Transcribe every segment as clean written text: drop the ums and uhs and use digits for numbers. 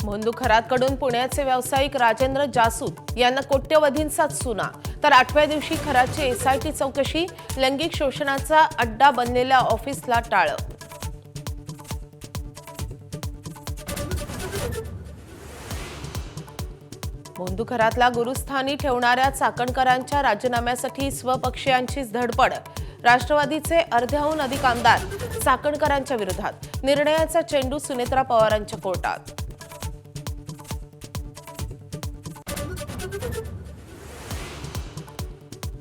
मोंदू खरातकडून पुण्याचे व्यावसायिक राजेंद्र जासूद यांना कोट्यवधींचा चुना, तर 8व्या दिवशी खराची एसआयटी चौकशी, लैंगिक शोषणाचा अड्डा बनलेल्या ऑफिसला टाळं. मोंदू खरातला गुरुस्थानी ठेवणाऱ्या चाकणकरांच्या राजीनाम्यासाठी स्वपक्षीयांचीच धडपड. राष्ट्रवादीचे अर्ध्याहून अधिक आमदार चाकणकरांच्या विरोधात. निर्णयाचा चेंडू सुनेत्रा पवारांच्या कोर्टात.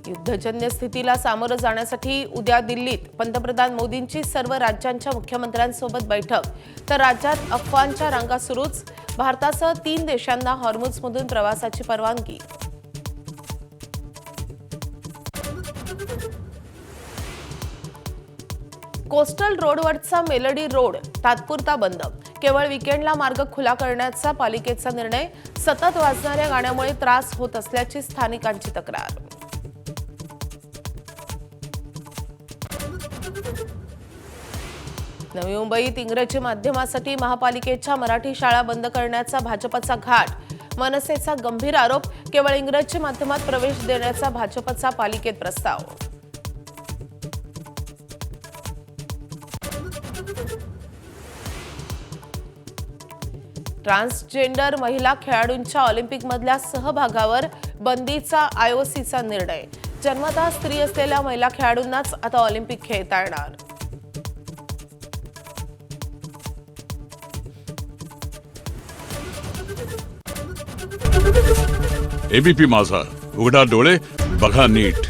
युद्धजन्य स्थितीला सामोरं जाण्यासाठी उद्या दिल्लीत पंतप्रधान मोदींची सर्व राज्यांच्या मुख्यमंत्र्यांसोबत बैठक, तर राज्यात अफवांच्या रांगा सुरूच. भारतासह 3 देशांना हॉर्मुझमधून प्रवासाची परवानगी. कोस्टल रोडवरचा मेलडी रोड तात्पुरता बंद. केवळ विकेंडला मार्ग खुला करण्याचा पालिकेचा निर्णय. सतत वाजणाऱ्या गाण्यामुळे त्रास होत असल्याची स्थानिकांची तक्रार. नवी मुंबईत इंग्रजी माध्यमासाठी महापालिकेच्या मराठी शाळा बंद करण्याचा भाजपचा घाट. मनसेचा गंभीर आरोप. केवळ इंग्रजी माध्यमात प्रवेश देण्याचा भाजपचा पालिकेत प्रस्ताव. ट्रान्सजेंडर महिला खेळाडूंच्या ऑलिम्पिकमधल्या सहभागावर बंदीचा आयओसीचा निर्णय. जन्मतः स्त्री असलेल्या महिला खेळाडूंनाच आता ऑलिम्पिक खेळता येणार. एबीपी माझा, उघडा डोळे बघा नीट.